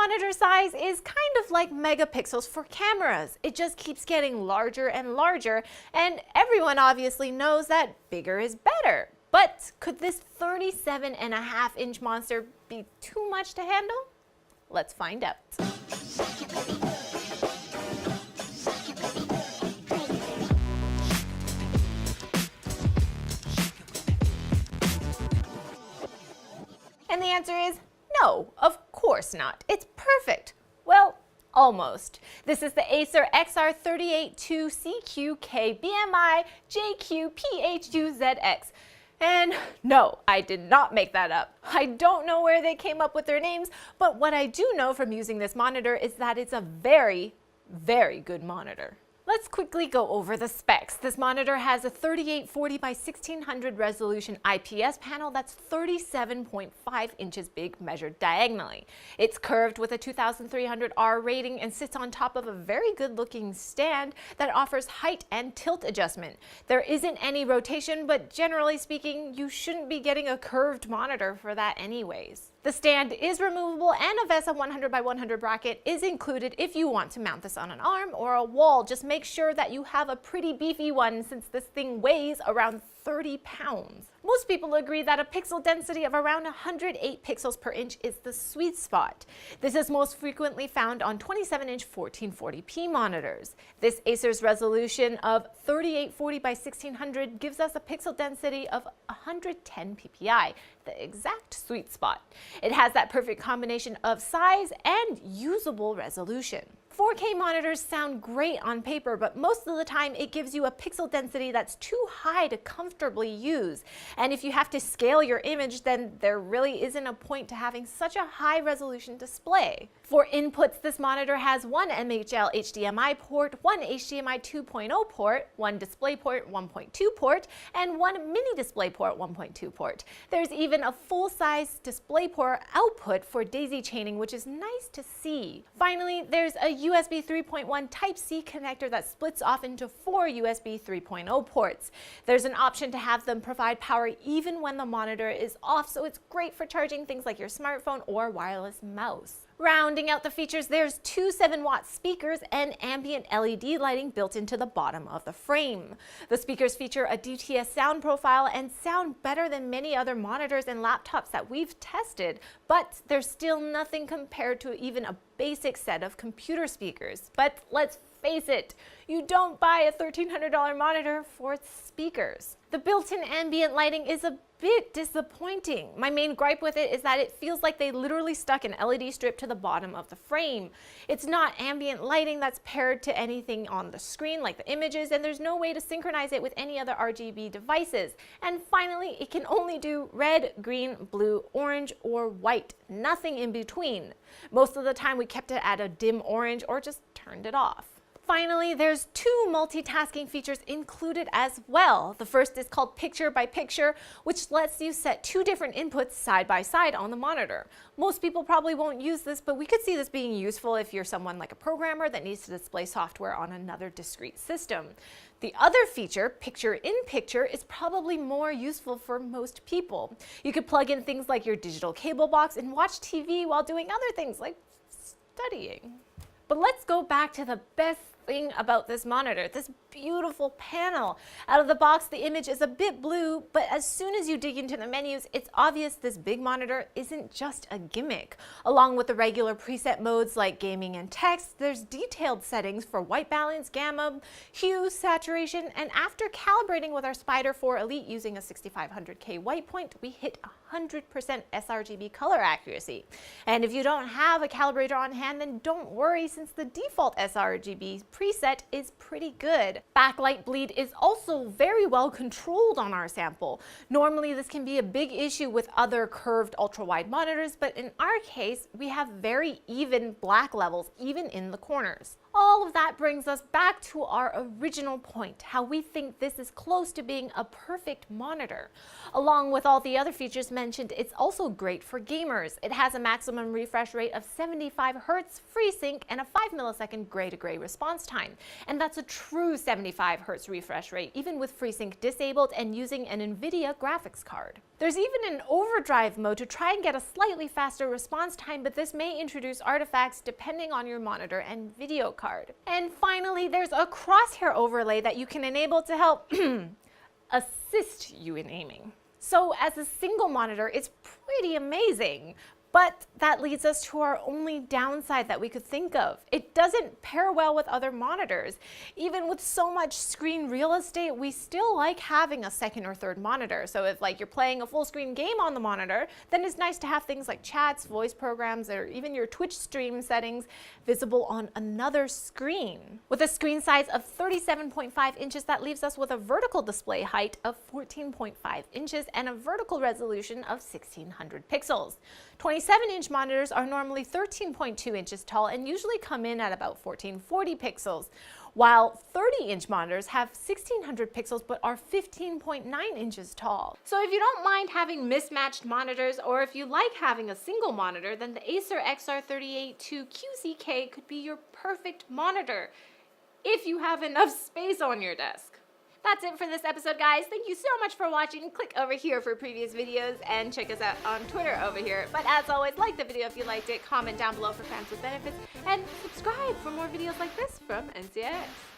monitor size is kind of like megapixels for cameras. It just keeps getting larger and larger, and everyone obviously knows that bigger is better. But could this 37.5-inch monster be too much to handle? Let's find out. And the answer is no, of course not. It's perfect. Well, almost. This is the Acer XR382CQK BMI JQPH2ZX. And no, I did not make that up. I don't know where they came up with their names, but what I do know from using this monitor is that it's a very, very good monitor. Let's quickly go over the specs. This monitor has a 3840 by 1600 resolution IPS panel that's 37.5 inches big measured diagonally. It's curved with a 2300R rating and sits on top of a very good looking stand that offers height and tilt adjustment. There isn't any rotation, but generally speaking, you shouldn't be getting a curved monitor for that anyways. The stand is removable and a VESA 100 by 100 bracket is included if you want to mount this on an arm or a wall. Just make sure that you have a pretty beefy one since this thing weighs around 30 pounds. Most people agree that a pixel density of around 108 pixels per inch is the sweet spot. This is most frequently found on 27-inch 1440p monitors. This Acer's resolution of 3840 by 1600 gives us a pixel density of 110 ppi, the exact sweet spot. It has that perfect combination of size and usable resolution. 4K monitors sound great on paper, but most of the time it gives you a pixel density that's too high to comfortably use. And if you have to scale your image, then there really isn't a point to having such a high resolution display. For inputs, this monitor has one MHL HDMI port, one HDMI 2.0 port, one DisplayPort 1.2 port, and one Mini DisplayPort 1.2 port. There's even a full-size DisplayPort output for daisy chaining, which is nice to see. Finally, there's a USB 3.1 Type-C connector that splits off into 4 USB 3.0 ports. There's an option to have them provide power even when the monitor is off, so it's great for charging things like your smartphone or wireless mouse. Rounding out the features, there's two 7-watt speakers and ambient LED lighting built into the bottom of the frame. The speakers feature a DTS sound profile and sound better than many other monitors and laptops that we've tested, but there's still nothing compared to even a basic set of computer speakers. But let's face it, you don't buy a $1,300 monitor for its speakers. The built-in ambient lighting is a bit disappointing. My main gripe with it is that it feels like they literally stuck an LED strip to the bottom of the frame. It's not ambient lighting that's paired to anything on the screen like the images, and there's no way to synchronize it with any other RGB devices. And finally, it can only do red, green, blue, orange, or white, nothing in between. Most of the time we kept it at a dim orange or just turned it off. Finally, there's two multitasking features included as well. The first is called Picture by Picture, which lets you set two different inputs side by side on the monitor. Most people probably won't use this, but we could see this being useful if you're someone like a programmer that needs to display software on another discrete system. The other feature, Picture in Picture, is probably more useful for most people. You could plug in things like your digital cable box and watch TV while doing other things like studying. But let's go back to the best thing about this monitor, this beautiful panel. Out of the box, the image is a bit blue, but as soon as you dig into the menus, it's obvious this big monitor isn't just a gimmick. Along with the regular preset modes like gaming and text, there's detailed settings for white balance, gamma, hue, saturation, and after calibrating with our Spider 4 Elite using a 6500K white point, we hit 100% sRGB color accuracy. And if you don't have a calibrator on hand, then don't worry, since the default sRGB preset is pretty good. Backlight bleed is also very well controlled on our sample. Normally this can be a big issue with other curved ultra-wide monitors, but in our case we have very even black levels even in the corners. All of that brings us back to our original point, how we think this is close to being a perfect monitor. Along with all the other features mentioned, it's also great for gamers. It has a maximum refresh rate of 75 Hz, FreeSync, and a 5 millisecond gray-to-gray response time. And that's a true 75 Hz refresh rate, even with FreeSync disabled and using an NVIDIA graphics card. There's even an overdrive mode to try and get a slightly faster response time, but this may introduce artifacts depending on your monitor and video card. And finally, there's a crosshair overlay that you can enable to help assist you in aiming. So as a single monitor, it's pretty amazing. But that leads us to our only downside that we could think of. It doesn't pair well with other monitors. Even with so much screen real estate, we still like having a second or third monitor. So if you're playing a full screen game on the monitor, then it's nice to have things like chats, voice programs, or even your Twitch stream settings visible on another screen. With a screen size of 37.5 inches, that leaves us with a vertical display height of 14.5 inches and a vertical resolution of 1600 pixels. 27-inch monitors are normally 13.2 inches tall and usually come in at about 1440 pixels, while 30-inch monitors have 1600 pixels but are 15.9 inches tall. So if you don't mind having mismatched monitors, or if you like having a single monitor, then the Acer XR382CQK could be your perfect monitor if you have enough space on your desk. That's it for this episode, guys. Thank you so much for watching. Click over here for previous videos and check us out on Twitter over here. But as always, like the video if you liked it, comment down below for fans with benefits, and subscribe for more videos like this from NCIS.